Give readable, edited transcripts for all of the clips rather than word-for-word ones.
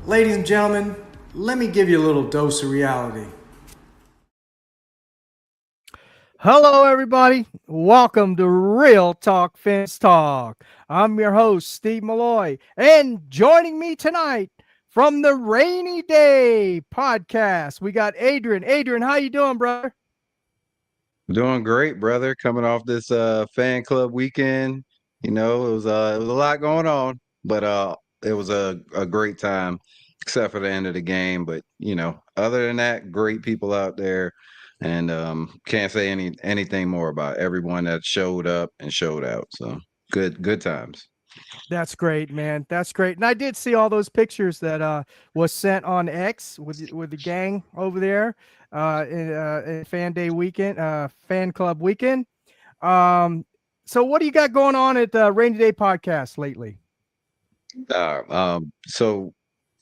Ladies and gentlemen, let me give you a little dose of reality. Hello, everybody. Welcome to Real Talk Fence Talk. I'm your host, Steve Malloy, and joining me tonight from the Rainy Day podcast, we got Adrian. Adrian, how you doing, brother? Doing great, brother. Coming off this fan club weekend. It was a lot going on, but it was a great time, except for the end of the game. But other than that, great people out there, and can't say anything more about everyone that showed up and showed out. So good times. That's great, man. That's great. And I did see all those pictures that was sent on X with the gang over there in fan day weekend, fan club weekend. So what do you got going on at the Rainy Day podcast lately? So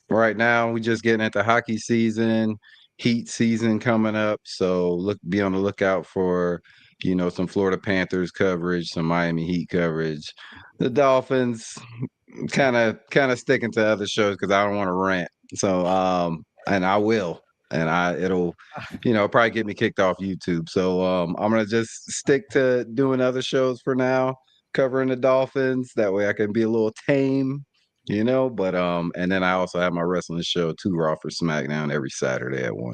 right now we just getting into hockey season, heat season coming up. So be on the lookout for some Florida Panthers coverage, some Miami Heat coverage. The Dolphins kind of sticking to other shows because I don't want to rant. So and I will, and it'll probably get me kicked off YouTube. So I'm gonna just stick to doing other shows for now, covering the Dolphins. That way I can be a little tame. But and then I also have my wrestling show, Too Raw for SmackDown, every Saturday at 1.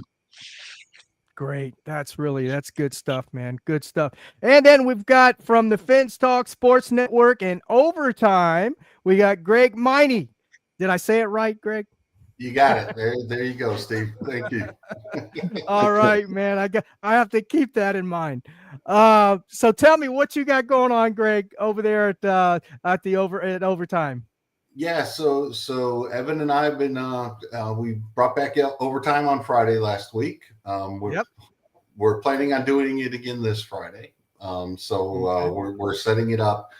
Great. That's good stuff, man. Good stuff. And then we've got from the Fence Talk Sports Network and Overtime, we got Greg Meyne. Did I say it right, Greg? You got it. There you go, Steve. Thank you. All right, man. I have to keep that in mind. So tell me what you got going on, Greg, over there at Overtime. Yeah, so Evan and I have been we brought back Overtime on Friday last week. We're planning on doing it again this Friday. We're setting it up.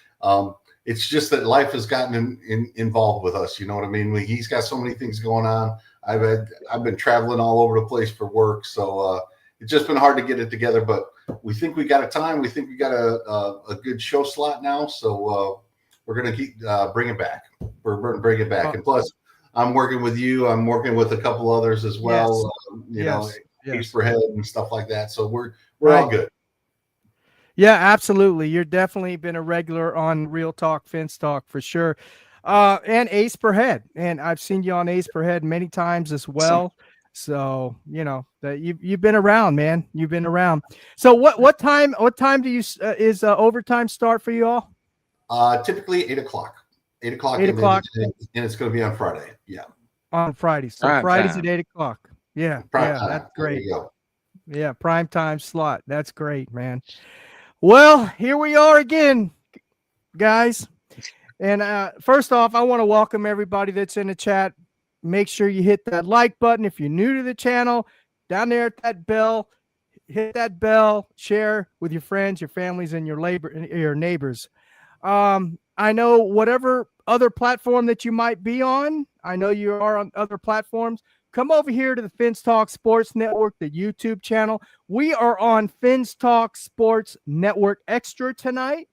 It's just that life has gotten involved with us. You know what I mean? He's got so many things going on. I've been traveling all over the place for work, so it's just been hard to get it together. But we think we got a time. We think we got a good show slot now. So we're gonna keep bring it back. We're going to bring it back. And plus, I'm working with you. I'm working with a couple others as well. Ace per head and stuff like that. So we're all good. Yeah, absolutely. You're definitely been a regular on Real Talk Fence Talk for sure. And Ace per head. And I've seen you on Ace per head many times as well. So, that you've been around, man. You've been around. So what time do you is overtime start for you all? Typically 8 o'clock. 8 o'clock. 8 o'clock. And it's going to be on Friday. Yeah. On Friday. So Fridays at 8 o'clock. Yeah. That's great. Yeah. Prime time slot. That's great, man. Well, here we are again, guys. And first off, I want to welcome everybody that's in the chat. Make sure you hit that like button. If you're new to the channel, down there at that bell, hit that bell, share with your friends, your families, and your neighbors. I know whatever other platform that you might be on, I know you are on other platforms. Come over here to the Fence Talk Sports Network, the YouTube channel. We are on Fence Talk Sports Network Extra tonight.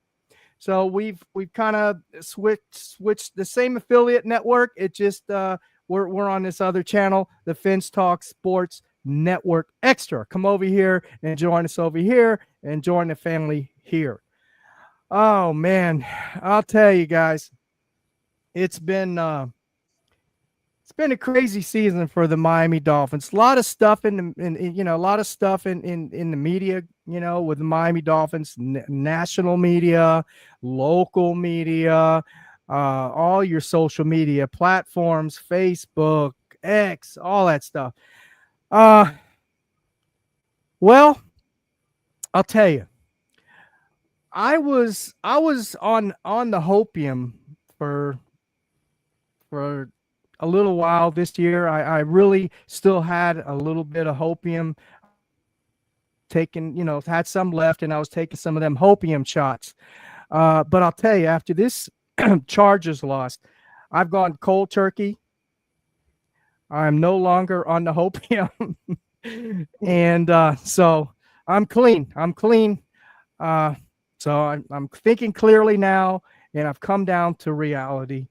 So we've kind of switched the same affiliate network. It just we're on this other channel, the Fence Talk Sports Network Extra. Come over here and join us over here and join the family here. Oh man, I'll tell you guys, it's been a crazy season for the Miami Dolphins. A lot of stuff in the media, with the Miami Dolphins, national media, local media, all your social media platforms, Facebook, X, all that stuff. Well, I'll tell you. I was on the hopium for a little while this year. I really still had a little bit of hopium taken, had some left, and I was taking some of them hopium shots. But I'll tell you, after this Chargers loss, I've gone cold turkey. I'm no longer on the hopium. And so I'm clean. So I'm thinking clearly now, and I've come down to reality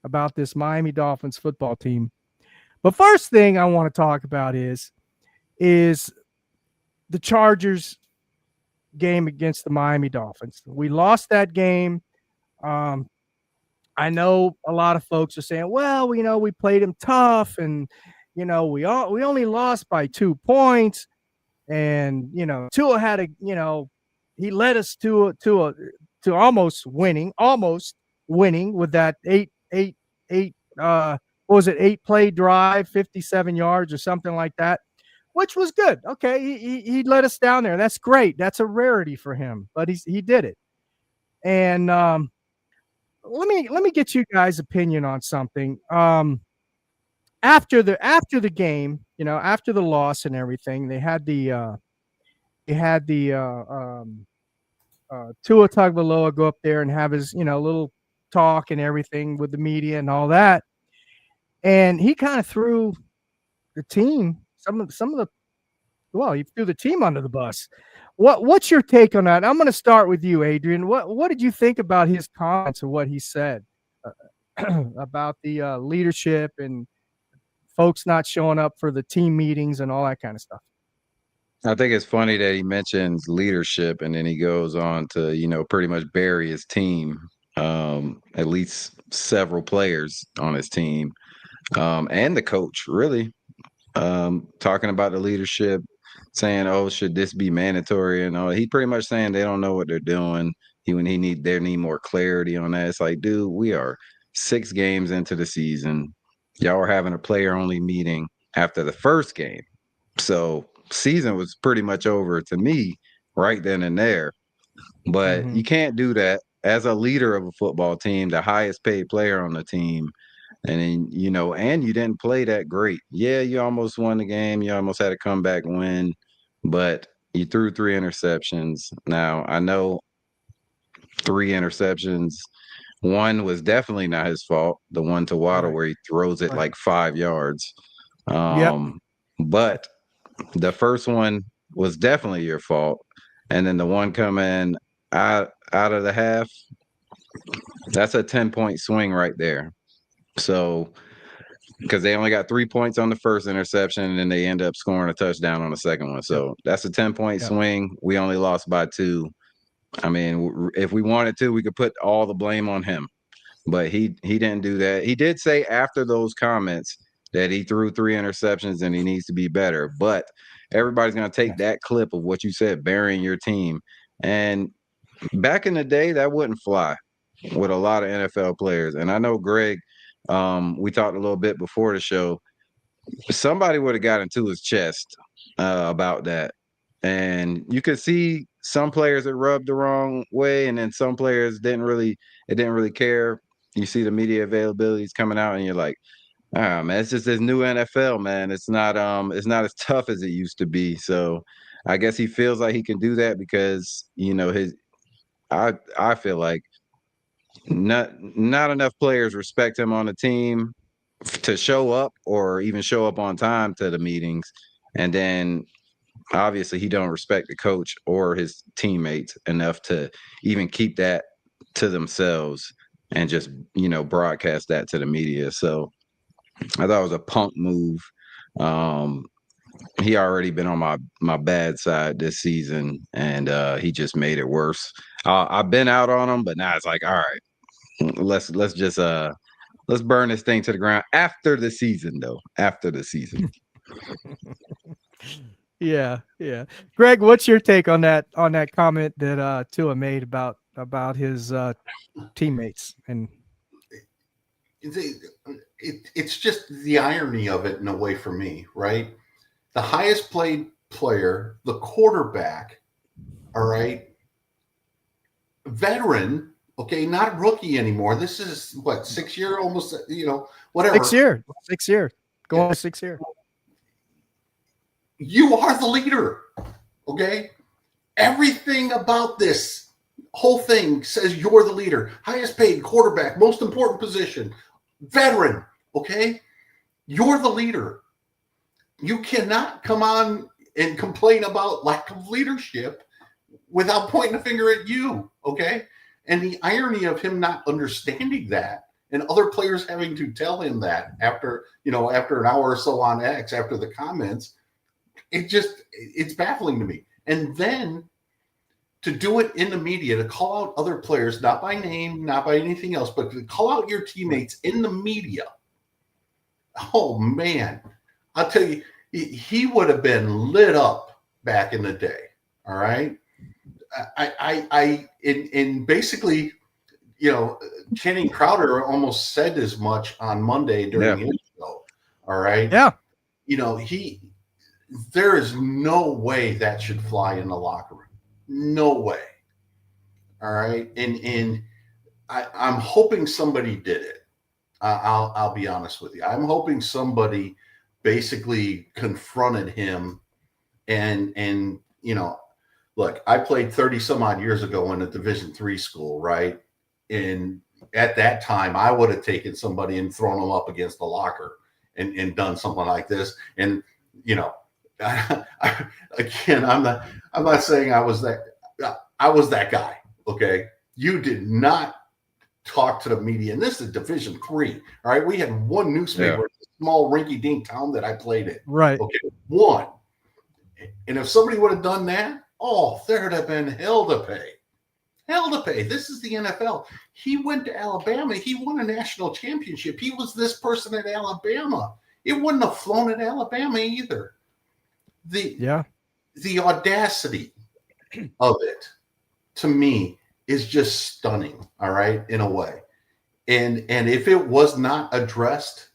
about this Miami Dolphins football team. But first thing I want to talk about is the Chargers game against the Miami Dolphins. We lost that game. I know a lot of folks are saying, well, we played them tough, and we only lost by 2 points, and Tua had he led us to almost winning with that eight play drive, 57 yards or something like that, which was good. Okay, he let us down there. That's great. That's a rarity for him, but he did it. And let me get you guys' opinion on something. After the game, after the loss and everything, they had the Tua Tagovailoa go up there and have his little talk and everything with the media and all that, and he kind of threw the team he threw the team under the bus. What's your take on that? I'm going to start with you, Adrian. What did you think about his comments and what he said about the leadership and folks not showing up for the team meetings and all that kind of stuff? I think it's funny that he mentions leadership and then he goes on to, pretty much bury his team, at least several players on his team, and the coach, really, talking about the leadership, saying, oh, should this be mandatory? And all. He pretty much saying they don't know what they're doing. They need more clarity on that. It's like, dude, we are 6 games into the season. Y'all were having a player-only meeting after the first game. So season was pretty much over to me right then and there. But you can't do that as a leader of a football team, the highest paid player on the team. And then, and you didn't play that great. Yeah, you almost won the game. You almost had a comeback win, but you threw 3 interceptions. Now, I know 3 interceptions. One was definitely not his fault. The one to Waddle where he throws it like 5 yards. But the first one was definitely your fault. And then the one coming out of the half, that's a 10-point swing right there. So, because they only got 3 points on the first interception, and then they end up scoring a touchdown on the second one. So that's a 10-point swing. We only lost by 2. I mean, if we wanted to, we could put all the blame on him, but he didn't do that. He did say after those comments that he threw 3 interceptions and he needs to be better. But everybody's going to take that clip of what you said, burying your team. And back in the day, that wouldn't fly with a lot of NFL players. And I know Greg, we talked a little bit before the show. Somebody would have got into his chest about that. And you could see some players that rubbed the wrong way, and then some players didn't really care. You see the media availabilities coming out, and you're like, man, it's just this new NFL, man. It's not as tough as it used to be. So I guess he feels like he can do that because, I feel like not enough players respect him on the team to show up or even show up on time to the meetings. And then obviously he don't respect the coach or his teammates enough to even keep that to themselves and just, broadcast that to the media. So I thought it was a punk move. He already been on my bad side this season, and he just made it worse. I've been out on him, but now it's like, all right, let's burn this thing to the ground after the season, though. After the season. Yeah. Greg, what's your take on that comment that Tua made about his teammates? And it's just the irony of it in a way for me, right? The highest paid player, the quarterback, all right, veteran, okay, not rookie anymore. This is what, 6 year, almost, whatever. 6 year, going to 6 year. You are the leader, okay? Everything about this whole thing says you're the leader. Highest paid quarterback, most important position, veteran, okay? You're the leader. You cannot come on and complain about lack of leadership without pointing a finger at you, okay? And the irony of him not understanding that and other players having to tell him that after an hour or so on X after the comments. It's baffling to me. And then to do it in the media, to call out other players, not by name, not by anything else, but to call out your teammates in the media. Oh man, I'll tell you, he would have been lit up back in the day. All right. In basically, Channing Crowder almost said as much on Monday during his show. All right. Yeah. There is no way that should fly in the locker room. No way. All right. And I'm hoping somebody did it. I'll be honest with you. I'm hoping somebody basically confronted him and look, I played 30 some odd years ago in a Division III school, right? And at that time, I would have taken somebody and thrown them up against the locker and done something like this. And, again, I'm not saying I was that guy. Okay. You did not talk to the media. And this is Division III. All right. We had one newspaper, in a small rinky dink town that I played in. Right. Okay. One. And if somebody would have done that, there'd have been hell to pay. Hell to pay. This is the NFL. He went to Alabama. He won a national championship. He was this person at Alabama. It wouldn't have flown at Alabama either. The audacity of it, to me, is just stunning. All right, in a way. And if it was not addressed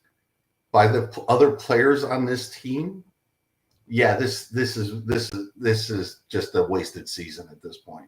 by the other players on this team, this is just a wasted season at this point.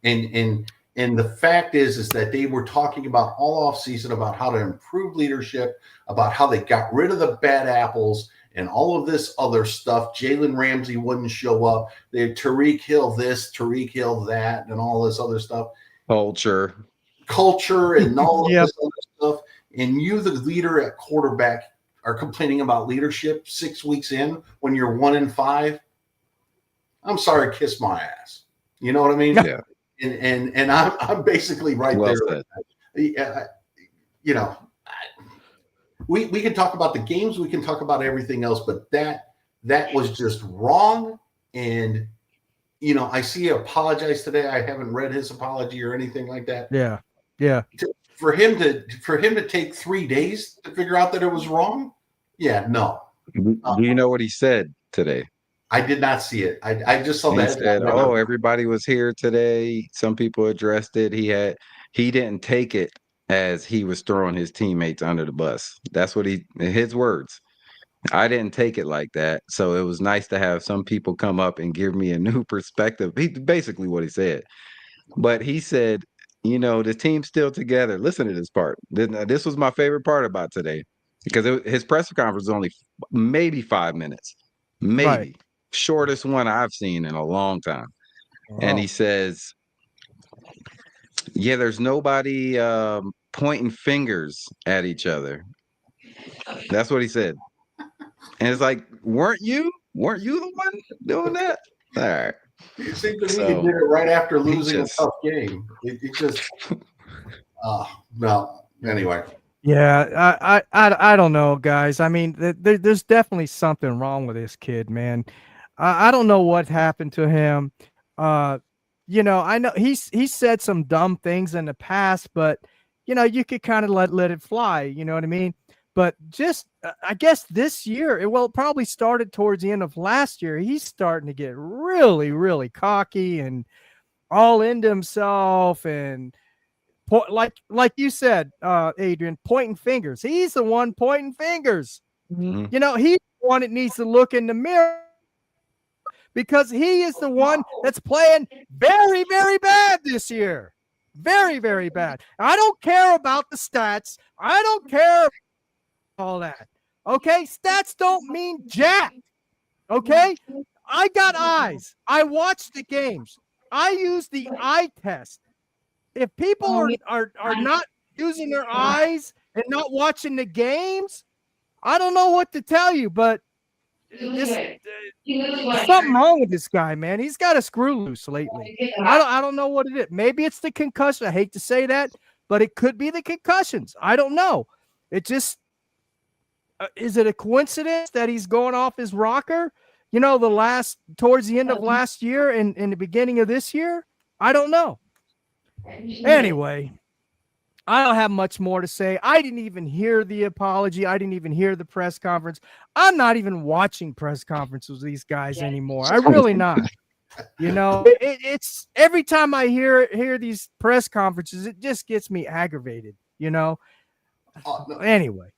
And the fact is that they were talking about all off season about how to improve leadership, about how they got rid of the bad apples and all of this other stuff. Jalen Ramsey wouldn't show up. They had Tyreek Hill this, Tyreek Hill that, and all this other stuff. Culture and all of this other stuff. And you, the leader at quarterback, are complaining about leadership 6 weeks in when you're 1-5. I'm sorry, kiss my ass. You know what I mean? Yeah. And I'm basically right there. We can talk about the games, we can talk about everything else, but that was just wrong. And I see he apologized today. I haven't read his apology or anything like that. Yeah. For him to take 3 days to figure out that it was wrong. Yeah, no. Do you know what he said today? I did not see it. I just saw He that. said, everybody was here today. Some people addressed it. He didn't take it as he was throwing his teammates under the bus. That's what his words. I didn't take it like that. So it was nice to have some people come up and give me a new perspective. Basically what he said. But he said, the team's still together. Listen to this part. This was my favorite part about today, because his press conference was only maybe 5 minutes, maybe. Right. Shortest one I've seen in a long time. Wow. And he says, there's nobody pointing fingers at each other. That's what he said. And it's like, weren't you the one doing that? All right. It seemed to me he did it right after losing a tough game. It just no. Anyway. Yeah, I don't know, guys. I mean, there's definitely something wrong with this kid, man. I don't know what happened to him. I know he's said some dumb things in the past, but you could kind of let it fly. You know what I mean? But just I guess this year, it probably started towards the end of last year. He's starting to get really, really cocky and all into himself, and like you said, Adrian, pointing fingers. He's the one pointing fingers. Mm-hmm. He's the one that needs to look in the mirror, because he is the one that's playing very, very bad this year. Very, very bad. I don't care about the stats. I don't care about all that. Okay? Stats don't mean jack. Okay? I got eyes. I watch the games. I use the eye test. If people are not using their eyes and not watching the games, I don't know what to tell you, but something wrong with this guy, man. He's got a screw loose lately. I don't know what it is. Maybe it's the concussion. I hate to say that, but it could be the concussions. I don't know. It just is it a coincidence that he's going off his rocker? You know, towards the end of last year and in the beginning of this year? I don't know. Anyway, I don't have much more to say. I didn't even hear the apology. I didn't even hear the press conference. I'm not even watching press conferences with these guys anymore. I'm really not. You know, it's every time I hear these press conferences, it just gets me aggravated, you know. Anyway.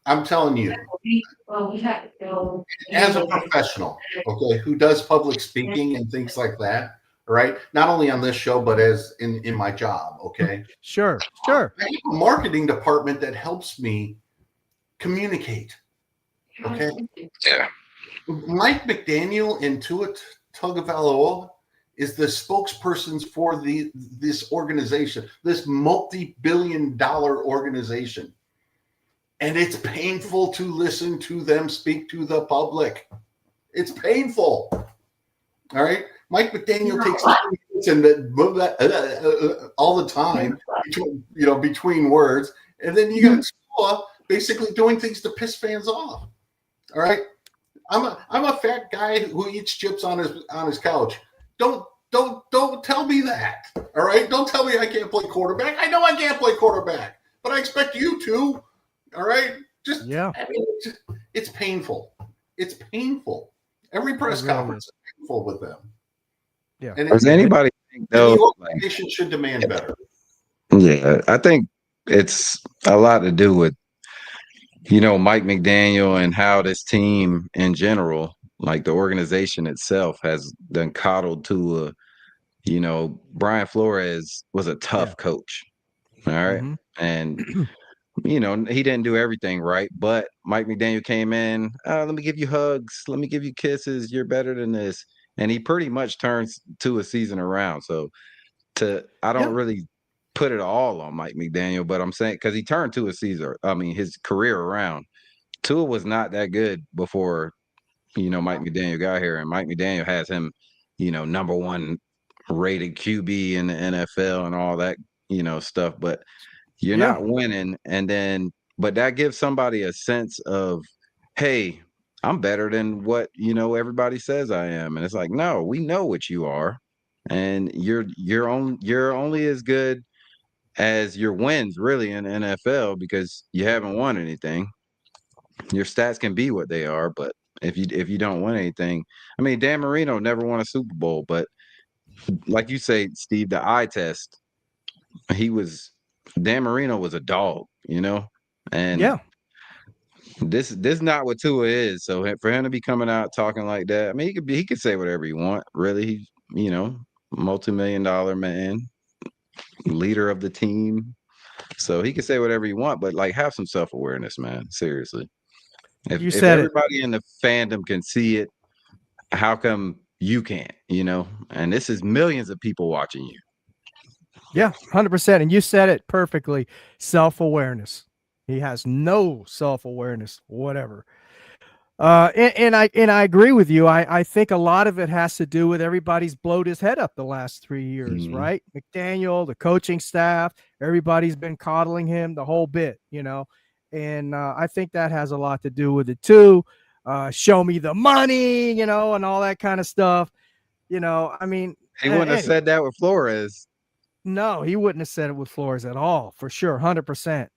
I'm telling you, as a professional, okay, who does public speaking and things like that, right? Not only on this show, but as in my job, okay? Sure. I have a marketing department that helps me communicate, okay? Yeah. Mike McDaniel and Tua Tagovailoa is the spokespersons for this organization, this multi-billion-dollar organization. And it's painful to listen to them speak to the public. It's painful. All right. Mike McDaniel takes all the time, between words. And then you got Tua basically doing things to piss fans off. All right. I'm a fat guy who eats chips on his couch. Don't tell me that. All right. Don't tell me I can't play quarterback. I know I can't play quarterback, but I expect you to. All right. It's painful. It's painful. Every press conference is painful with them. Yeah. And does anybody think though? The organization should demand better. Yeah, I think it's a lot to do with, Mike McDaniel and how this team in general, like the organization itself, has been coddled to Brian Flores was a tough coach. All right. Mm-hmm. And he didn't do everything right, but Mike McDaniel came in, let me give you hugs, let me give you kisses, you're better than this. And he pretty much turns to a season around. So I don't really put it all on Mike McDaniel, but I'm saying because he turned to his career around. Tua was not that good before, Mike McDaniel got here, and Mike McDaniel has him, number one rated QB in the NFL and all that, stuff. But you're not winning. But that gives somebody a sense of, hey, I'm better than what, everybody says I am. And it's like, no, we know what you are. And you're only as good as your wins really in the NFL because you haven't won anything. Your stats can be what they are, but if you don't win anything, I mean, Dan Marino never won a Super Bowl, but like you say, Steve, the eye test, Dan Marino was a dog, and this not what Tua is. So for him to be coming out talking like that, I mean, he could say whatever he want. Really, multi-million-dollar man, leader of the team, so he could say whatever he want. But like, have some self-awareness, man. Seriously, if everybody in the fandom can see it, how come you can't? And this is millions of people watching you. Yeah, 100%. And you said it perfectly. Self-awareness. He has no self-awareness, whatever. And I agree with you. I think a lot of it has to do with everybody's blowed his head up the last 3 years, right? McDaniel, the coaching staff, everybody's been coddling him the whole bit, and I think that has a lot to do with it too. Show me the money, and all that kind of stuff. I mean, he wouldn't have said that with Flores. No, he wouldn't have said it with Flores at all, for sure, 100%.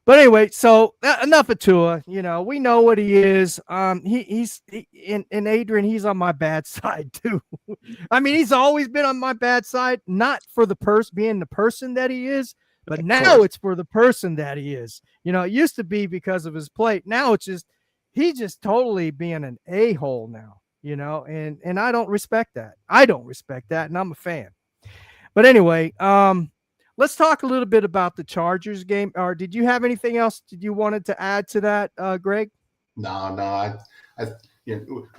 But anyway, so enough of Tua. We know what he is. He's Adrian. He's on my bad side too. I mean, he's always been on my bad side, not for the being the person that he is, but now it's for the person that he is. It used to be because of his play. Now it's just he's just totally being an a-hole now. And I don't respect that. And I'm a fan. But anyway, let's talk a little bit about the Chargers game. Or did you have anything else you wanted to add to that, Greg? No.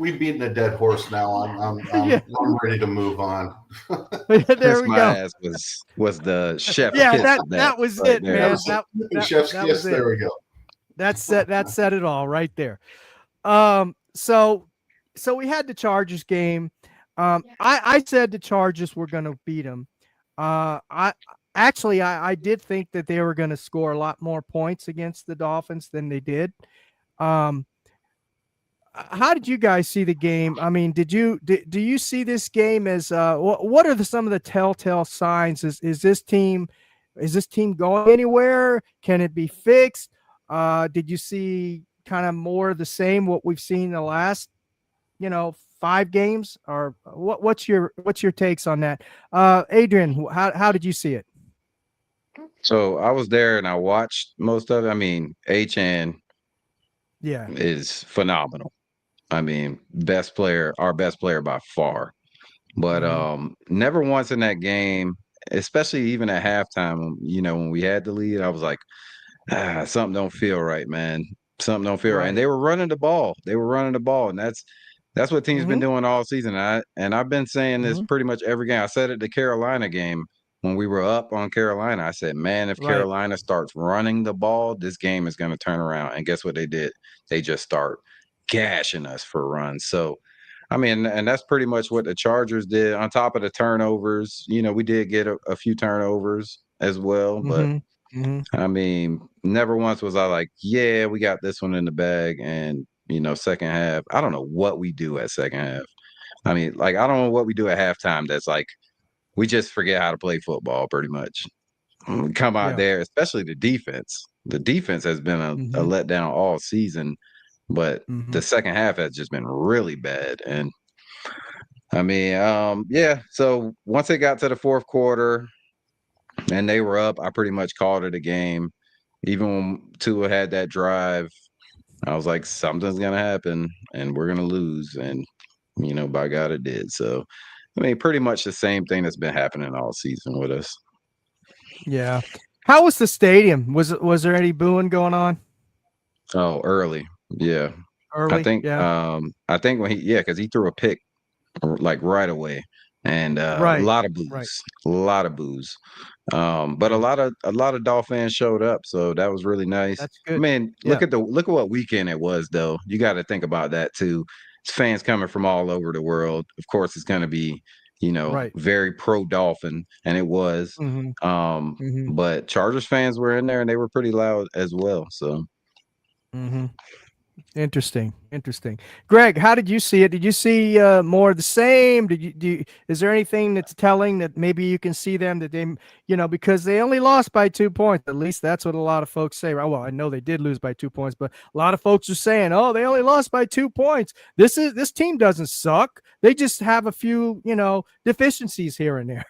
We've beaten a dead horse now. I'm ready to move on. There we go. Ass was the chef. Yeah, that was it, man. Chef's kiss. There we go. That said it all right there. So we had the Chargers game. I said the Chargers were going to beat them. actually, I did think that they were going to score a lot more points against the Dolphins than they did. How did you guys see the game? I mean, do you see this game as what are some of the telltale signs? Is this team going anywhere? Can it be fixed? Did you see kind of more of the same what we've seen in the last 5 games, or what's your takes on that? Adrian, how did you see it? So I was there and I watched most of it. I mean, H-N is phenomenal. I mean, our best player by far. But never once in that game, especially even at halftime, when we had the lead, I was like, something don't feel right, man. Something don't feel right. And they were running the ball. And that's what teams been doing all season. And I've been saying this pretty much every game. I said it the Carolina game when we were up on Carolina. I said, man, if Carolina starts running the ball, this game is going to turn around. And guess what they did? They just start gashing us for runs. So, I mean, and that's pretty much what the Chargers did on top of the turnovers. We did get a few turnovers as well. But, I mean, never once was I like, yeah, we got this one in the bag. And, second half, I don't know what we do at second half. I mean, like, I don't know what we do at halftime that's like, we just forget how to play football pretty much. We come out there, especially the defense. The defense has been a letdown all season, but the second half has just been really bad. And I mean, so once they got to the fourth quarter and they were up, I pretty much called it a game. Even when Tua had that drive, I was like, something's going to happen and we're going to lose. And, by God, it did. So, I mean, pretty much the same thing that's been happening all season with us. Yeah. How was the stadium? Was there any booing going on? Oh, early. Yeah. Early. I think when because he threw a pick like right away. And a lot of boos. A lot of boos. But a lot of Dolphins showed up, so that was really nice. That's good. I mean, look at what weekend it was, though. You got to think about that too. It's fans coming from all over the world. Of course, it's going to be, very pro Dolphin, and it was. But Chargers fans were in there, and they were pretty loud as well. So. Interesting. Greg, how did you see it? Did you see more of the same? Is there anything that's telling that maybe you can see them that they, because they only lost by 2 points? At least that's what a lot of folks say. Right? Well, I know they did lose by 2 points, but a lot of folks are saying, "Oh, they only lost by 2 points. This team doesn't suck. They just have a few, deficiencies here and there."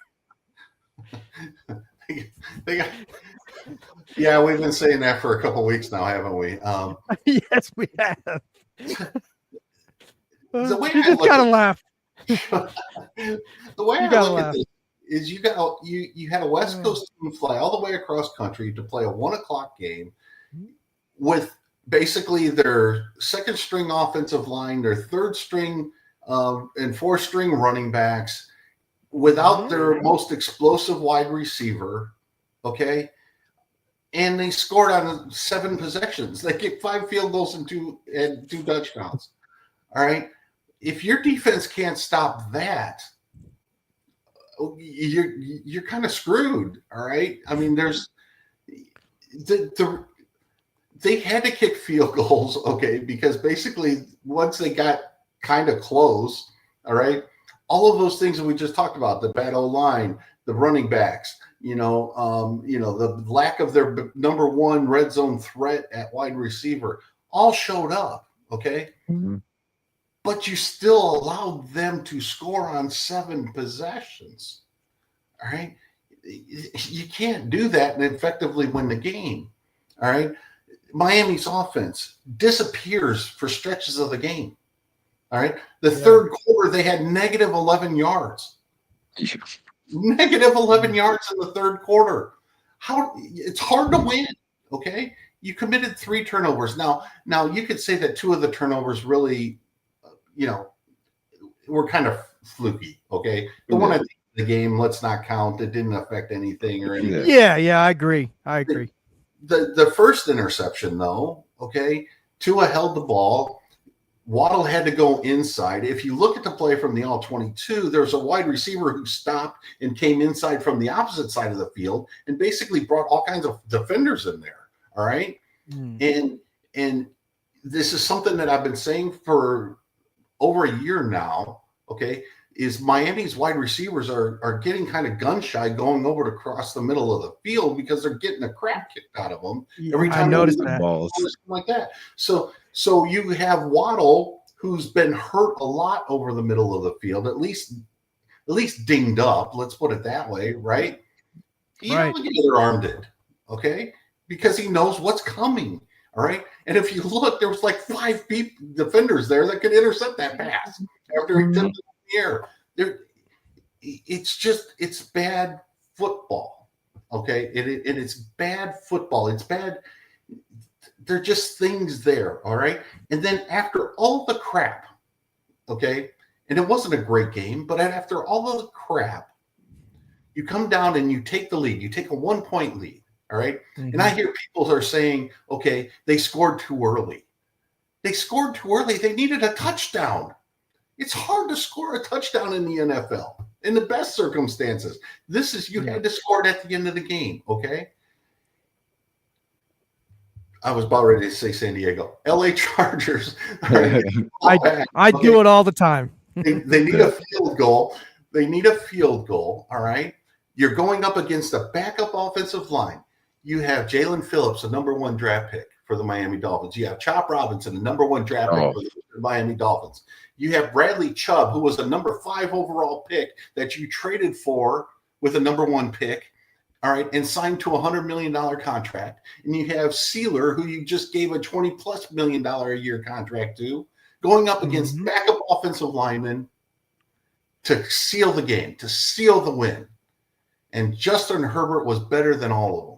Yeah, we've been saying that for a couple of weeks now, haven't we? Yes, we have. The way you just gotta laugh. The way I look at this is you had a West Coast team fly all the way across country to play a 1:00 game with basically their second string offensive line, their third string and fourth string running backs, without their most explosive wide receiver. Okay. And they scored on 7 possessions. They kicked 5 field goals and 2 touchdowns. All right. If your defense can't stop that, you're kind of screwed. All right. I mean, they had to kick field goals. Okay. Because basically once they got kind of close, all right, all of those things that we just talked about, the bad O-line, the running backs, the lack of their number one red zone threat at wide receiver all showed up. Okay. But you still allowed them to score on 7 possessions. All right. You can't do that and effectively win the game. All right. Miami's offense disappears for stretches of the game. All right. The third quarter, they had negative 11 yards. Negative 11 yards in the third quarter. It's hard to win. Okay. You committed 3 turnovers. Now you could say that 2 of the turnovers really, were kind of fluky. Okay. The one at the game, let's not count. It didn't affect anything or anything. Yeah. I agree. The first interception though, okay. Tua held the ball. Waddle had to go inside. If you look at the play from the all-22, there's a wide receiver who stopped and came inside from the opposite side of the field and basically brought all kinds of defenders in there. All right. And this is something that I've been saying for over a year now. Okay. Is Miami's wide receivers are getting kind of gun shy going over to cross the middle of the field because they're getting the crap kicked out of them every time. I noticed that. Balls. Like that. So you have Waddle, who's been hurt a lot over the middle of the field, at least dinged up. Let's put it that way, right? He Right. only the other arm did, okay, because he knows what's coming. All right, and if you look, there was like 5 defenders there that could intercept that pass after he tipped it in the air. It's bad football, okay? It's bad football. It's bad. They're just things there, all right? And then after all the crap, okay, and it wasn't a great game, but after all of the crap, you come down and you take the lead. You take a 1-point lead, all right? And I hear people are saying, okay, they scored too early. They scored too early. They needed a touchdown. It's hard to score a touchdown in the NFL in the best circumstances. You had to score it at the end of the game, okay? I was about ready to say San Diego. LA Chargers. Right, I do it all the time. They need a field goal. They need a field goal, all right? You're going up against a backup offensive line. You have Jalen Phillips, a number 1 draft pick for the Miami Dolphins. You have Chop Robinson, a number 1 draft pick for the Miami Dolphins. You have Bradley Chubb, who was a number 5 overall pick that you traded for with a number 1 pick, all right, and signed to a $100 million contract. And you have Sealer, who you just gave a $20+ million a year contract to, going up against backup offensive linemen to seal the game, to seal the win. And Justin Herbert was better than all of them.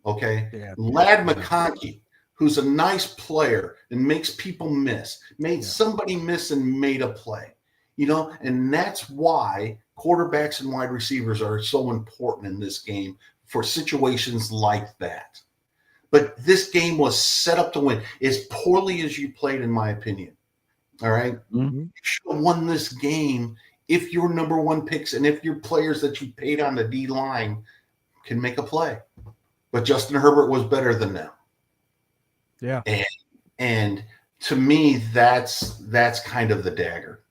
Okay? Yeah. Lad McConkey, who's a nice player and makes people miss, made somebody miss and made a play. You know, and that's why quarterbacks and wide receivers are so important in this game for situations like that. But this game was set up to win as poorly as you played, in my opinion. All right? You should have won this game if your number 1 picks and if your players that you paid on the D line can make a play. But Justin Herbert was better than them. Yeah. And to me, that's kind of the dagger.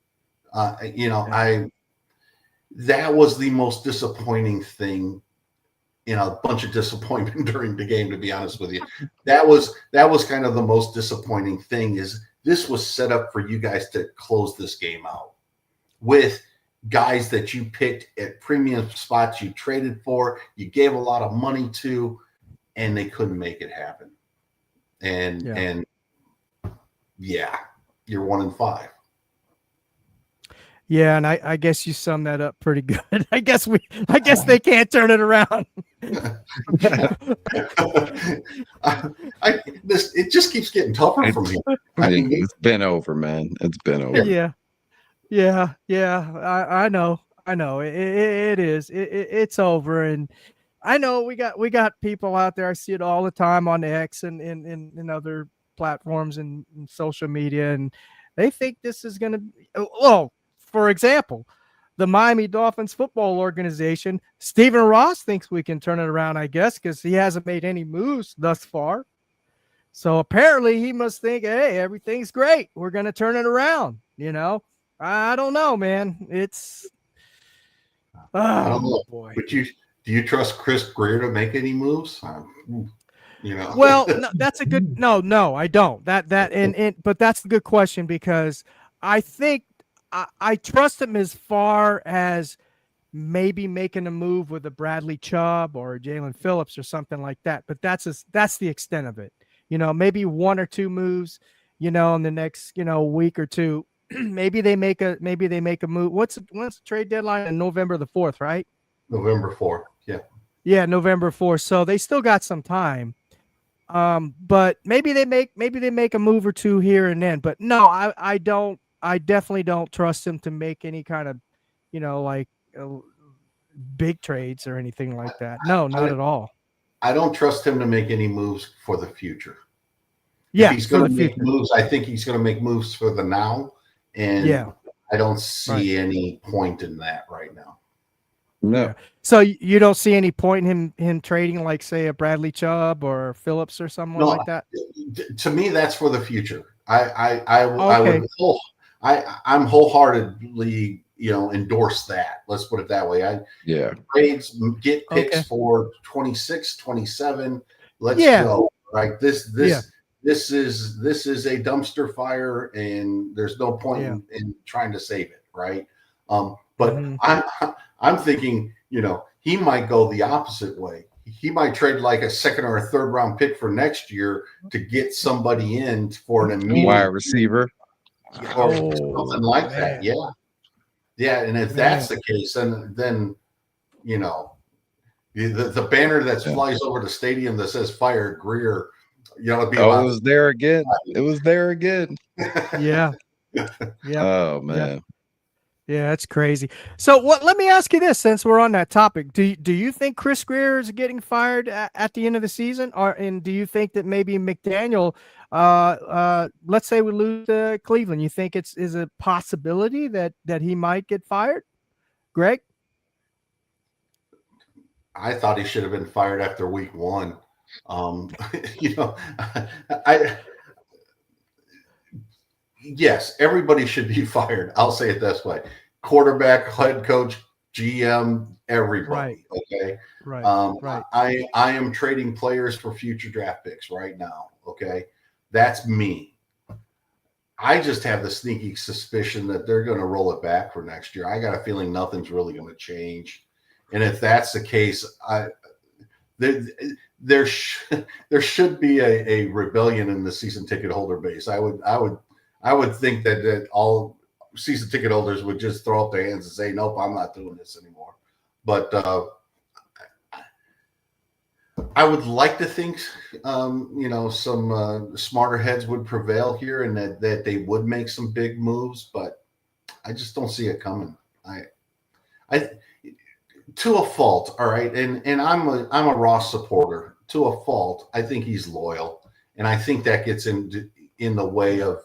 That was the most disappointing thing in a bunch of disappointment during the game, to be honest with you. That was kind of the most disappointing thing, is this was set up for you guys to close this game out with guys that you picked at premium spots, you traded for, you gave a lot of money to, and they couldn't make it happen. And you're 1-5. Yeah, and I guess you summed that up pretty good. I guess they can't turn it around. It just keeps getting tougher for me. It's been over, man. It's been over. Yeah. I know. It is. It's over, and I know we got people out there. I see it all the time on X and in other platforms and social media, and they think this is going to. For example, the Miami Dolphins football organization, Stephen Ross thinks we can turn it around, I guess, because he hasn't made any moves thus far. So apparently he must think, hey, everything's great. We're going to turn it around. You know, I don't know, man. It's I don't know. Boy. But do you trust Chris Greer to make any moves? You know. Well, no, that's a good no, I don't. But that's a good question, because I think I trust him as far as maybe making a move with a Bradley Chubb or Jalen Phillips or something like that. But that's the extent of it. You know, maybe 1 or 2 moves, you know, in the next, you know, week or two. maybe they make a move. When's the trade deadline? On November the 4th, right? November 4th. Yeah. Yeah, November 4th. So they still got some time. But maybe they make a move or 2 here and then. But no, I don't. I definitely don't trust him to make any kind of, you know, like big trades or anything like that. No, not at all. I don't trust him to make any moves for the future. Yeah, if he's for going the to make future. moves, I think he's going to make moves for the now, and I don't see any point in that right now. No. Yeah. So you don't see any point in him trading, like, say, a Bradley Chubb or Phillips or someone like that? To me, that's for the future. I'm wholeheartedly, endorse that. Let's put it that way. Trades, get picks for 26, 27. Let's go. Right. This is a dumpster fire, and there's no point in trying to save it. Right. But I'm thinking, he might go the opposite way. He might trade like a second or a third round pick for next year to get somebody in for an immediate wide receiver or something like that. Yeah. Yeah. And if that's the case, then the banner that flies over the stadium that says "Fire Greer," it'd be it was there again. It was there again. Yeah. Oh man. Yeah, that's crazy. So let me ask you this, since we're on that topic. Do you think Chris Greer is getting fired at the end of the season? And do you think that maybe McDaniel, let's say we lose to Cleveland, you think is a possibility that he might get fired? Greg? I thought he should have been fired after week 1. Yes, everybody should be fired. I'll say it this way: quarterback, head coach, GM, everybody. Right. Okay. Right. I am trading players for future draft picks right now. Okay. That's me. I just have the sneaky suspicion that they're going to roll it back for next year. I got a feeling nothing's really going to change. And if that's the case, there should be a rebellion in the season ticket holder base. I would think that all season ticket holders would just throw up their hands and say, "Nope, I'm not doing this anymore." But I would like to think, some smarter heads would prevail here, and that they would make some big moves. But I just don't see it coming. I to a fault, all right, and I'm a Ross supporter to a fault. I think he's loyal, and I think that gets in the way of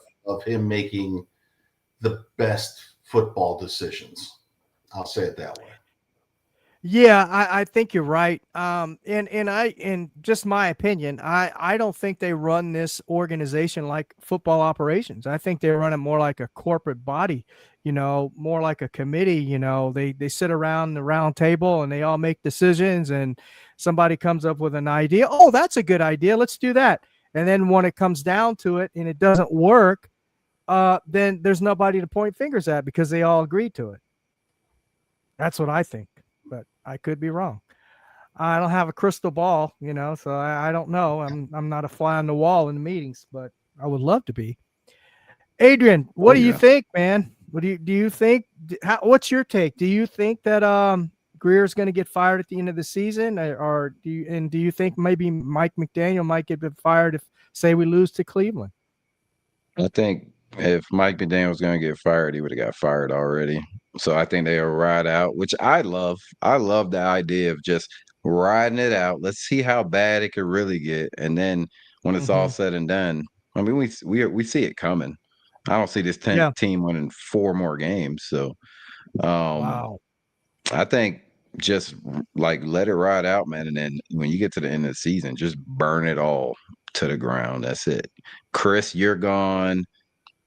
him making the best football decisions. I'll say it that way. Yeah, I think you're right. And just my opinion, I don't think they run this organization like football operations. I think they run it more like a corporate body, more like a committee. They sit around the round table and they all make decisions, and somebody comes up with an idea. Oh, that's a good idea. Let's do that. And then when it comes down to it and it doesn't work, then there's nobody to point fingers at because they all agreed to it. That's what I think. But I could be wrong. I don't have a crystal ball, so I don't know. I'm not a fly on the wall in the meetings, but I would love to be. Adrian, what do you think, man? What do you think? What's your take? Do you think that Greer is going to get fired at the end of the season, or do you think maybe Mike McDaniel might get fired if, say, we lose to Cleveland? I think if Mike McDaniel was going to get fired, he would have got fired already. So I think they'll ride out, which I love. I love the idea of just riding it out. Let's see how bad it could really get, and then when it's all said and done, I mean, we see it coming. I don't see this team winning 4 more games. So, wow. I think just like let it ride out, man, and then when you get to the end of the season, just burn it all to the ground. That's it. Chris, you're gone.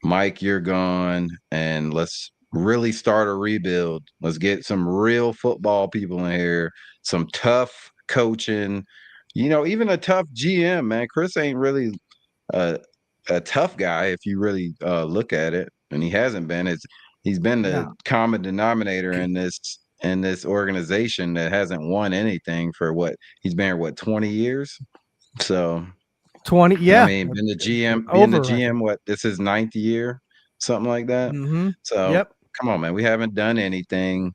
Mike, you're gone, and let's really start a rebuild. Let's get some real football people in here, some tough coaching, even a tough GM, man. Chris ain't really a tough guy if you really look at it, and he hasn't been. He's been the common denominator in this organization that hasn't won anything for he's been here 20 years. So 20, yeah. I mean, being the GM, this is 9th year, something like that. So come on, man, we haven't done anything.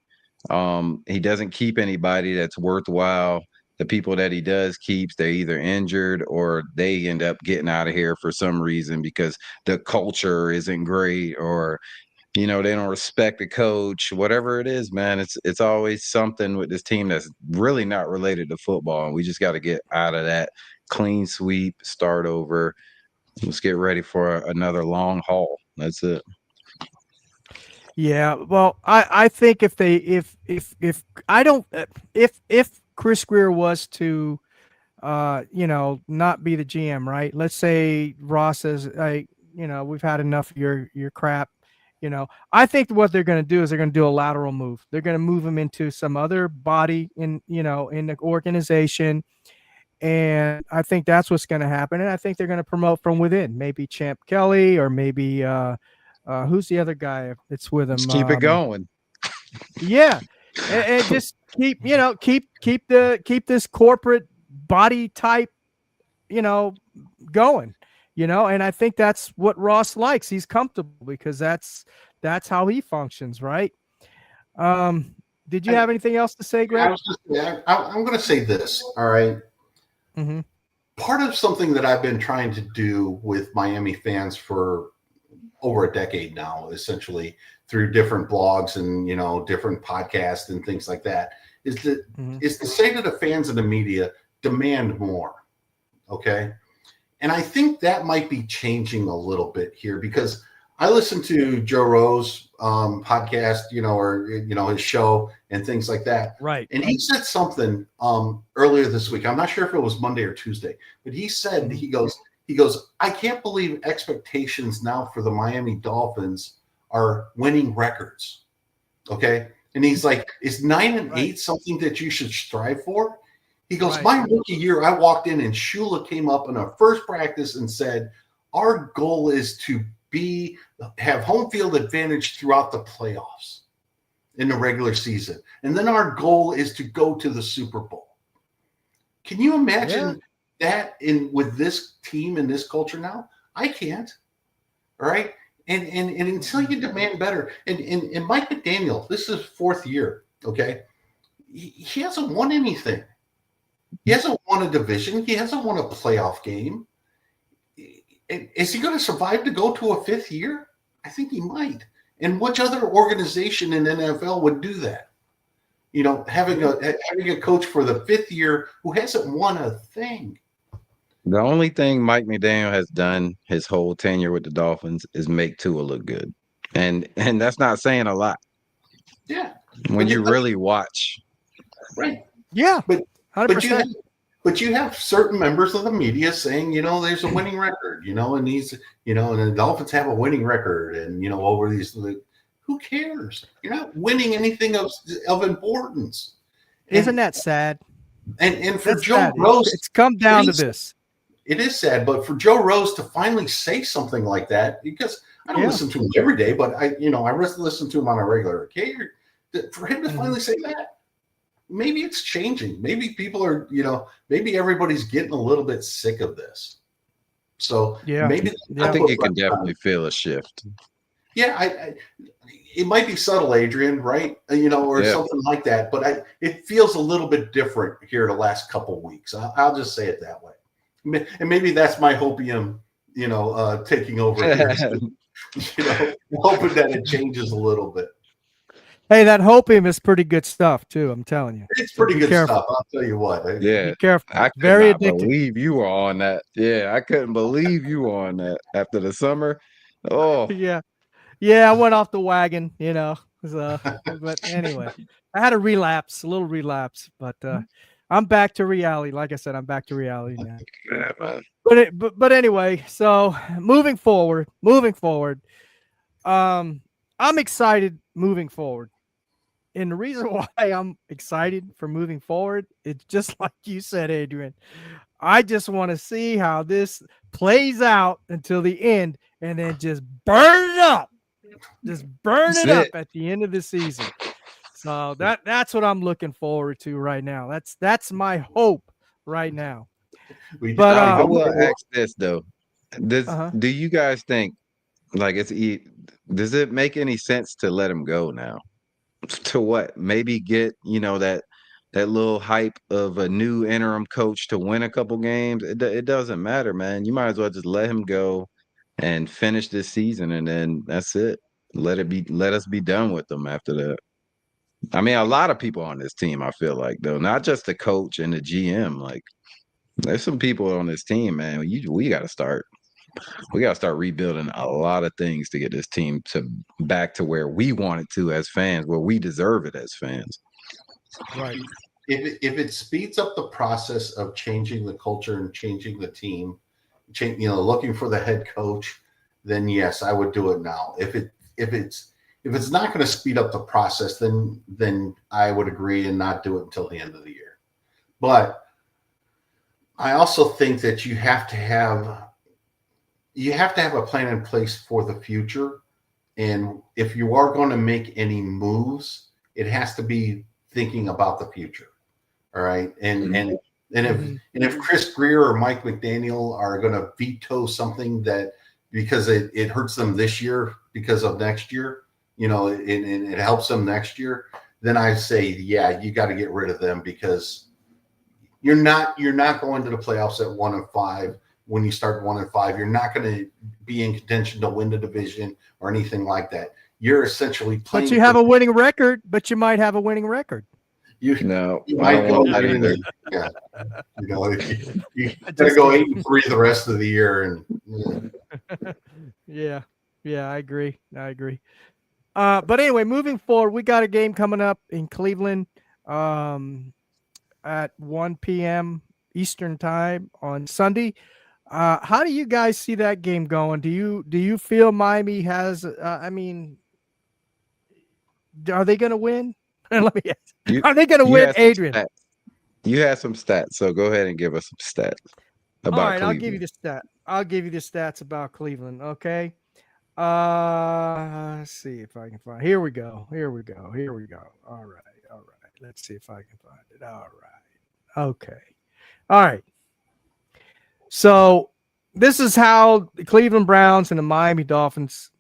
He doesn't keep anybody that's worthwhile. The people that he does keeps, they're either injured or they end up getting out of here for some reason because the culture isn't great, or they don't respect the coach. Whatever it is, man, it's always something with this team that's really not related to football, and we just got to get out of that. Clean sweep, start over, let's get ready for another long haul. That's it. Yeah, well, I think if I don't if Chris Greer was to not be the GM, right? Let's say Ross says, we've had enough of your crap. I think what they're going to do is they're going to do a lateral move. They're going to move him into some other body in the organization. And I think that's what's going to happen. And I think they're going to promote from within, maybe Champ Kelly, or maybe who's the other guy that's with him? Let's keep it going. Yeah. And just keep this corporate body type, going, and I think that's what Ross likes. He's comfortable because that's how he functions, right? Did you have anything else to say, Greg? I'm going to say this. All right. Mm-hmm. Part of something that I've been trying to do with Miami fans for over a decade now, essentially through different blogs and, different podcasts and things like that, is to say to the fans and the media, demand more. Okay. And I think that might be changing a little bit here, because I listened to Joe Rose podcast, or his show and things like that. Right. And he said something earlier this week. I'm not sure if it was Monday or Tuesday, but he said, he goes, I can't believe expectations now for the Miami Dolphins are winning records. Okay. And he's like, is 9-8 something that you should strive for? He goes, my rookie year, I walked in and Shula came up in our first practice and said, our goal is to have home field advantage throughout the playoffs in the regular season. And then our goal is to go to the Super Bowl. Can you imagine that with this team and this culture now? I can't. All right. And until you demand better, and Mike McDaniel, this is his fourth year. Okay. He hasn't won anything. He hasn't won a division. He hasn't won a playoff game. Is he going to survive to go to a fifth year? I think he might. And which other organization in the NFL would do that? Having a coach for the fifth year who hasn't won a thing. The only thing Mike McDaniel has done his whole tenure with the Dolphins is make Tua look good. And that's not saying a lot. Yeah. When you really watch. Right. Yeah. But you have certain members of the media saying, there's a winning record, and and the Dolphins have a winning record, and over these, who cares? You're not winning anything of importance. Isn't that sad? And for That's Joe sad. Rose, it's come down to this. It is sad, but for Joe Rose to finally say something like that, because I don't listen to him every day, but I listen to him on a regular occasion. For him to finally say that, maybe it's changing. Maybe people are, maybe everybody's getting a little bit sick of this. So maybe I think you can definitely feel a shift. Yeah, it might be subtle, Adrian, right? Or something like that. But it feels a little bit different here the last couple of weeks. I'll just say it that way. And maybe that's my hopium, taking over here. Hoping that it changes a little bit. Hey, that hopium is pretty good stuff too. I'm telling you, it's pretty good stuff. I'll tell you what. Be careful. I could Very not addictive. believe you were on that. Yeah, I couldn't believe you were on that after the summer. Oh, yeah. I went off the wagon, but anyway, I had a little relapse, but I'm back to reality. Like I said, I'm back to reality now. yeah, man. But anyway, so moving forward, I'm excited moving forward. And the reason why I'm excited for moving forward, it's just like you said, Adrian. I just want to see how this plays out until the end, and then just burn it up. Just burn it up at the end of the season. So that's what I'm looking forward to right now. That's my hope right now. But I will ask this though: do you guys think, like, does it make any sense to let him go now? To what? Maybe get that little hype of a new interim coach to win a couple games. It doesn't matter, man. You might as well just let him go and finish this season, and then that's it. Let us be done with them after that. I mean, a lot of people on this team, I feel like, though, not just the coach and the GM. Like, there's some people on this team, man. We got to start. we got to start rebuilding a lot of things to get this team to back to where we want it to as fans, where we deserve it as fans. Right. If it speeds up the process of changing the culture and changing the team, looking for the head coach, then yes, I would do it now. If it's not going to speed up the process, then I would agree and not do it until the end of the year. But I also think that you have to have a plan in place for the future. And if you are going to make any moves, it has to be thinking about the future. All right. And if Chris Greer or Mike McDaniel are going to veto something that because it hurts them this year because of next year, and it helps them next year, then I say, yeah, you got to get rid of them, because you're not going to the playoffs at 1-5. When you start 1-5, you're not going to be in contention to win the division or anything like that. You're essentially playing. But you have a winning record. But you might have a winning record. You might go either. Yeah, you got to go 8-3 the rest of the year, and yeah, I agree. But anyway, moving forward, we got a game coming up in Cleveland at 1 p.m. Eastern time on Sunday. How do you guys see that game going? Do you feel Miami has? Are they going to win? Let me ask. Are they going to win, Adrian? You had some stats, so go ahead and give us some stats about All right, Cleveland. I'll give you the stats about Cleveland. Okay. Let's see if I can find. Here we go. All right. Let's see if I can find it. All right. Okay. All right. So this is how the Cleveland Browns and the Miami Dolphins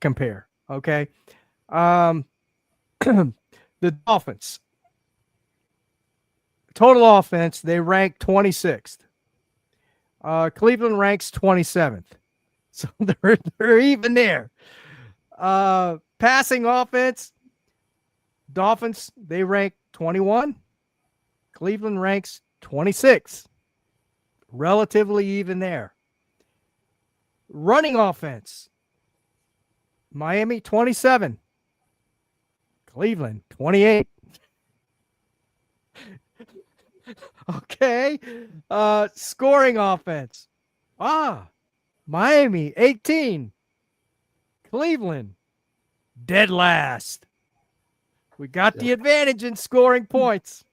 compare. Okay. The Dolphins total offense, they rank 26th. Cleveland ranks 27th. So they're even there. Passing offense, Dolphins, they rank 21. Cleveland ranks 26. Relatively even there. Running offense, Miami 27. Cleveland 28. Okay. Scoring offense. Miami 18. Cleveland dead last. We got the advantage in scoring points.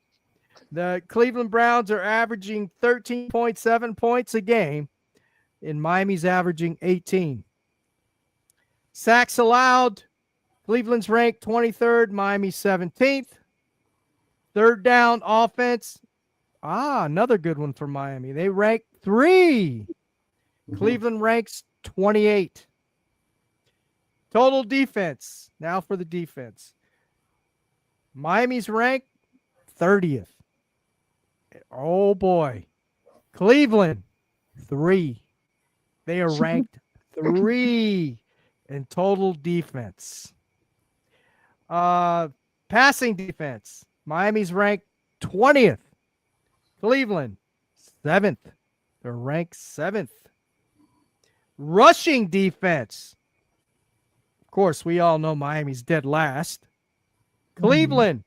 The Cleveland Browns are averaging 13.7 points a game, and Miami's averaging 18. Sacks allowed, Cleveland's ranked 23rd, Miami 17th. Third down offense. Another good one for Miami. They rank 3. Cleveland ranks 28. Total defense. Now for the defense. Miami's ranked 30th. Oh boy. Cleveland 3. They are ranked 3 in total defense. Passing defense. Miami's ranked 20th. Cleveland 7th. They're ranked 7th. Rushing defense. Of course, we all know Miami's dead last. Cleveland,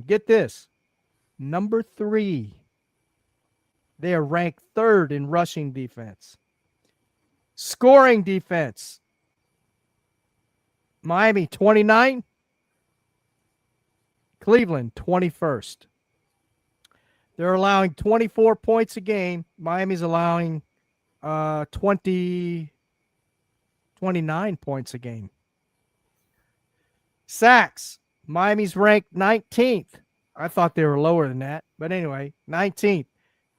get this, number 3. They are ranked 3rd in rushing defense. Scoring defense. Miami 29. Cleveland 21st. They're allowing 24 points a game. Miami's allowing 29 points a game. Sacks. Miami's ranked 19th. I thought they were lower than that. But anyway, 19th.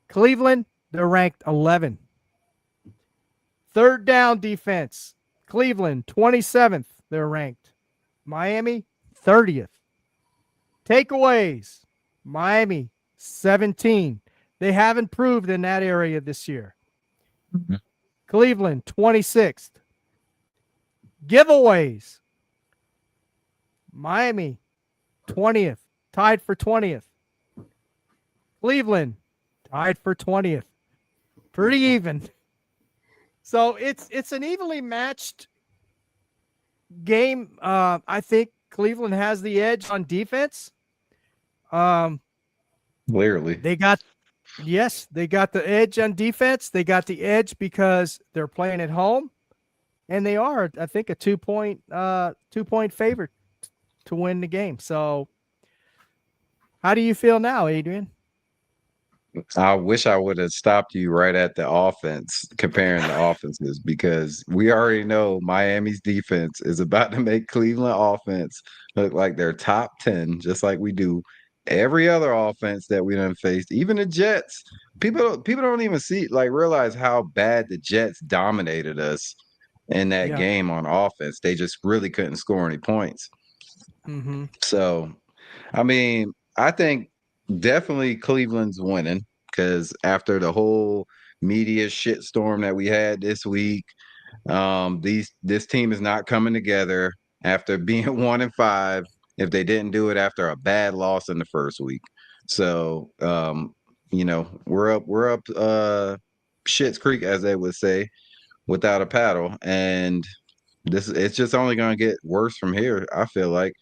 Cleveland, they're ranked 11. Third down defense. Cleveland, 27th. They're ranked. Miami, 30th. Takeaways. Miami, 17. They have improved in that area this year. Cleveland, 26th. Giveaways. Miami, 20th. Tied for 20th. Cleveland, tied for 20th. Pretty even. So it's an evenly matched game. I think Cleveland has the edge on defense. Clearly. They got the edge on defense. They got the edge because they're playing at home, and they are, I think, a 2-point favorite to win the game. So, how do you feel now, Adrian? I wish I would have stopped you right at the offense, comparing the offenses, because we already know Miami's defense is about to make Cleveland offense look like they're top 10, just like we do every other offense that we done faced. Even the Jets, people don't even realize how bad the Jets dominated us in that game on offense. They just really couldn't score any points. Mm-hmm. So, I mean, I think definitely Cleveland's winning, because after the whole media shitstorm that we had this week, this team is not coming together after being 1-5 if they didn't do it after a bad loss in the first week. So, we're up Schitt's Creek, as they would say, without a paddle, and it's just only going to get worse from here. I feel like.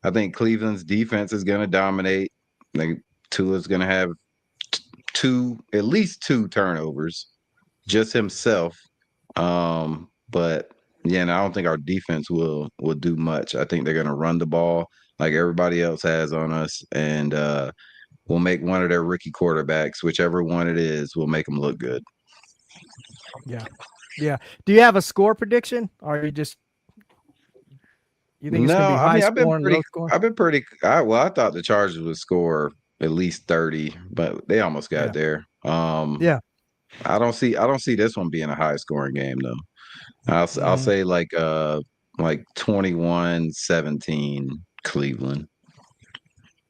I think Cleveland's defense is going to dominate. Like, Tua's going to have at least two turnovers, just himself. But yeah, and I don't think our defense will do much. I think they're going to run the ball like everybody else has on us, and we'll make one of their rookie quarterbacks, whichever one it is, will make them look good. Yeah. Do you have a score prediction, or are you just? You think it's going to be high scoring, low scoring? I've been pretty. I thought the Chargers would score at least 30, but they almost got there. I don't see this one being a high scoring game though. I'll say like 21-17 Cleveland.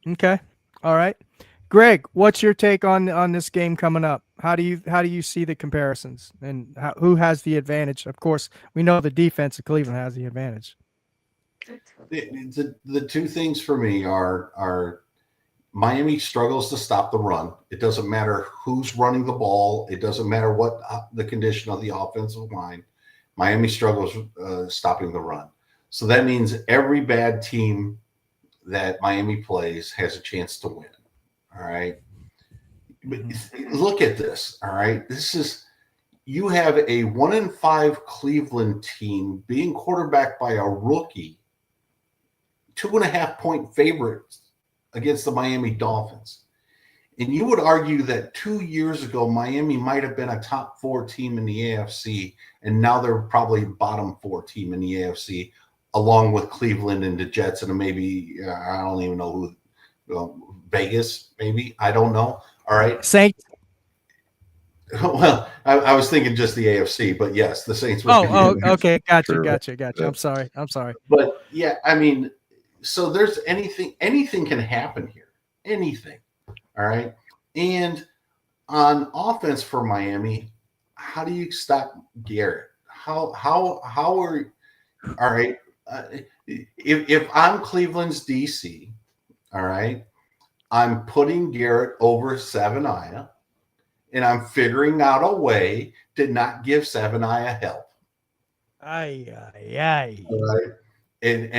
Okay. All right. Greg, what's your take on this game coming up? How do you see the comparisons, and who has the advantage? Of course, we know the defense of Cleveland has the advantage. The two things for me are Miami struggles to stop the run. It doesn't matter who's running the ball. It doesn't matter what the condition of the offensive line. Miami struggles stopping the run. So that means every bad team that Miami plays has a chance to win. All right. Look at this. All right. You have a 1-5 Cleveland team being quarterbacked by a rookie, 2.5-point favorites against the Miami Dolphins. And you would argue that 2 years ago, Miami might have been a top 4 team in the AFC, and now they're probably bottom 4 team in the AFC, along with Cleveland and the Jets, and maybe, I don't even know who, Vegas, maybe. I don't know. All right. Saints. Well, I was thinking just the AFC, but yes, the Saints. Okay. Gotcha. I'm sorry. But yeah, I mean, so there's anything can happen here. Anything. All right. And on offense for Miami, how do you stop Garrett? How are all right? If I'm Cleveland's DC, all right, I'm putting Garrett over Savaiinaea, and I'm figuring out a way to not give Savaiinaea help. Aye. All right. And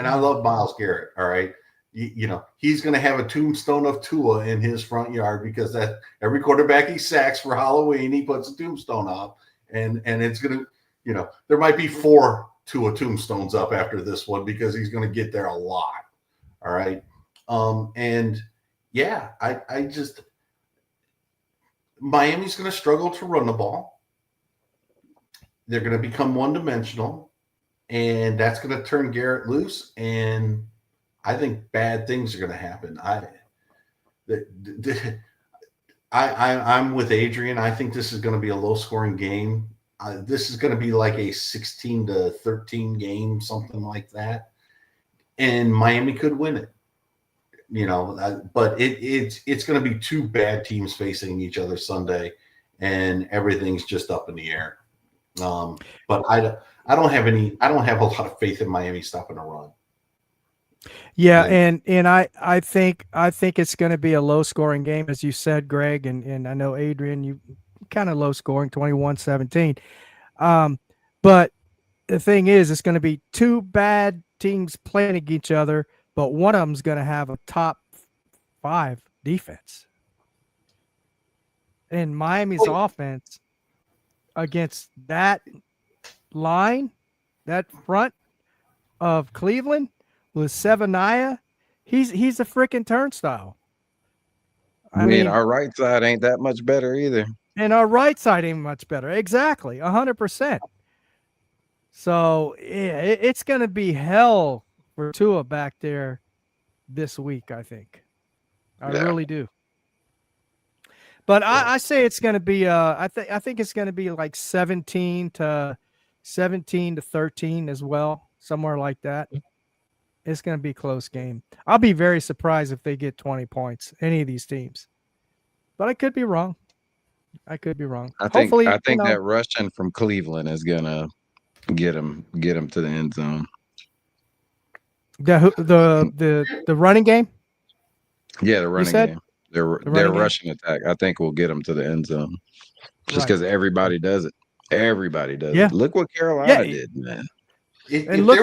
I love Myles Garrett. All right. He's going to have a tombstone of Tua in his front yard, because that every quarterback he sacks for Halloween, he puts a tombstone up, and it's going to, there might be 4 Tua tombstones up after this one, because he's going to get there a lot. All right. Miami's going to struggle to run the ball. They're going to become one-dimensional, and that's going to turn Garrett loose, and I think bad things are going to happen. I'm with Adrian. I think this is going to be a low-scoring game. This is going to be like a 16-13 game, something like that, and Miami could win it. But it's going to be 2 bad teams facing each other Sunday, and everything's just up in the air. But I don't have a lot of faith in Miami stopping a run. Yeah, and I think it's going to be a low scoring game, as you said, Greg, and I know Adrian, you kind of low scoring, 21-17. But the thing is, it's going to be two bad teams playing against each other, but one of them's going to have a top 5 defense. And Miami's offense against that line, that front of Cleveland with Severnaya, he's a freaking turnstile. I mean, our right side ain't that much better either. And our right side ain't much better. Exactly, 100%. So yeah, it's going to be hell for Tua back there this week, I think. I really do. But I say it's going to be I think it's going to be like 17 to 13 as well, somewhere like that. It's going to be a close game. I'll be very surprised if they get 20 points, any of these teams. But I could be wrong. I think that rushing from Cleveland is going to get them to the end zone. The running game? Yeah, the running game. Their rushing attack, I think, will get them to the end zone. Just because everybody does it. Everybody does it. Look what Carolina did, man. And look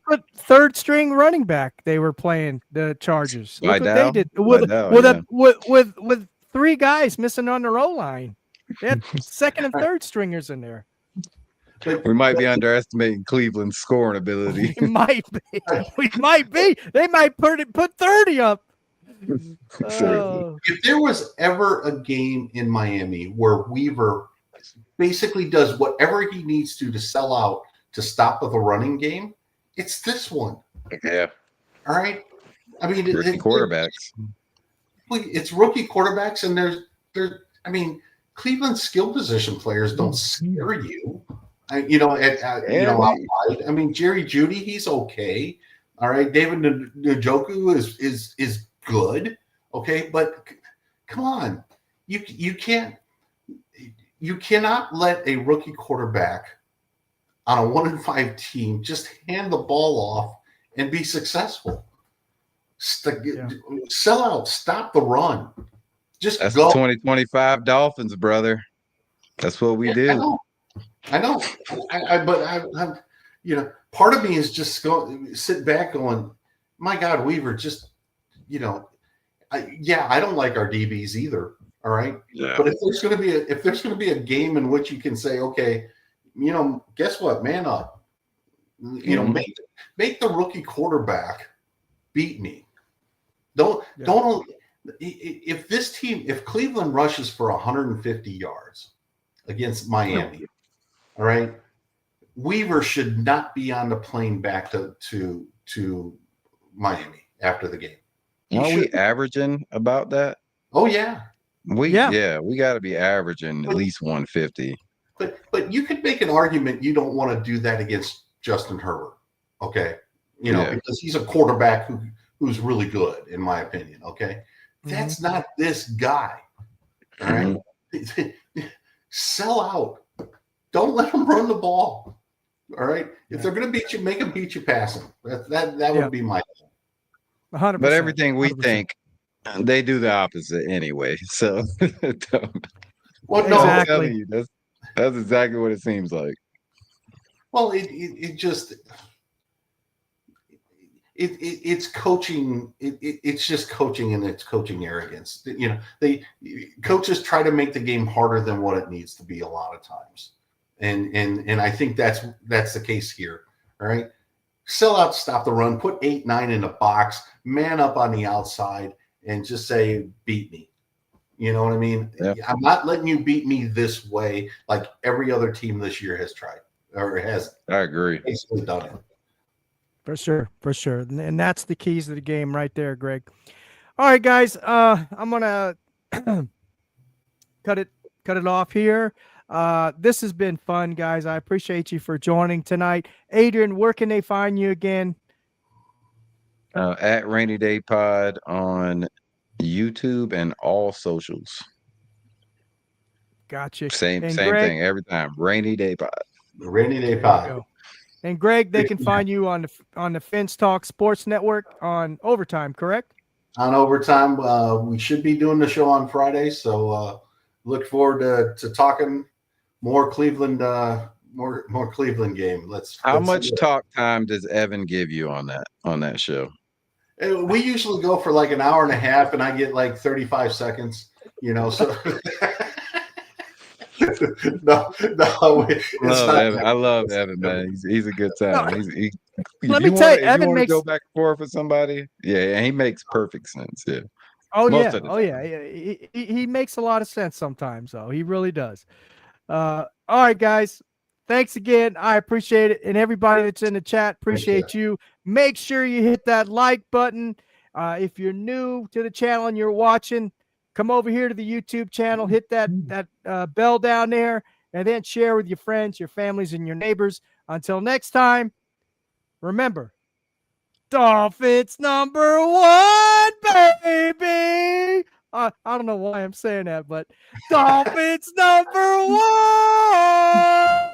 what third string running back they were playing, the Chargers. Look what they did with 3 guys missing on their O-line. They had second and third stringers in there. We might be underestimating Cleveland's scoring ability. We might be. They might put 30 up. If there was ever a game in Miami where Weaver basically does whatever he needs to sell out to stop the running game, it's this one. Yeah. All right. I mean, rookie quarterbacks. It's rookie quarterbacks, and there's. I mean, Cleveland's skill position players don't scare you. Outside. I mean, Jerry Jeudy, he's okay. All right, David Njoku is good. Okay, but come on, you cannot let a rookie quarterback on a 1-5 team just hand the ball off and be successful. Sell out, stop the run. That's go. The 2025 Dolphins, brother. That's what we do. I know. I'm part of me is just sit back going, my God, Weaver, just, I don't like our DBs either. All right. Yeah. But if there's going to be a game in which you can say, okay, guess what? Man up. Make the rookie quarterback beat me. Don't. If Cleveland rushes for 150 yards against Miami, all right, Weaver should not be on the plane back to Miami after the game. Aren't we averaging about that? Oh yeah. We got to be averaging at least 150. But you could make an argument you don't want to do that against Justin Herbert, okay? Because he's a quarterback who's really good, in my opinion, okay? That's not this guy, all right? Sell out. Don't let them run the ball, all right? If they're going to beat you, make them beat you passing. That would be my thing. 100%. But everything we 100%. Think, they do the opposite anyway. So, well, no, I'm telling you, that's exactly what it seems like. Well, it's coaching. It's just coaching, and it's coaching arrogance. Coaches try to make the game harder than what it needs to be a lot of times, and I think that's the case here. All right, sell out, stop the run, put 8-9 in the box, man up on the outside, and just say, beat me. You know what I mean? Yep. I'm not letting you beat me this way like every other team this year has tried or has. I agree. Basically done it. For sure. And that's the keys to the game right there, Greg. All right, guys. I'm gonna cut it off here. This has been fun, guys. I appreciate you for joining tonight. Adrian, where can they find you again? At Rainy Day Pod on YouTube and all socials. Gotcha. Same thing every time. Rainy Day Pod. Rainy Day Pod. And Greg, they can find you on the Fins Talk Sports Network on Overtime, correct? On Overtime, we should be doing the show on Friday, so look forward to talking more Cleveland, more Cleveland game. How much talk time does Evan give you on that show? We usually go for like an hour and a half, and I get like 35 seconds. So. No, I love Evan, man. He's a good time. Let me tell you, Evan makes go back and forth with somebody. Yeah, and he makes perfect sense. Yeah. He makes a lot of sense sometimes, though. He really does. All right, guys. Thanks again. I appreciate it, and everybody that's in the chat, appreciate you. Make sure you hit that like button. If you're new to the channel and you're watching, come over here to the YouTube channel, hit that bell down there, and then share with your friends, your families, and your neighbors. Until next time, remember, Dolphins #1, baby. I don't know why I'm saying that, but Dolphins #1.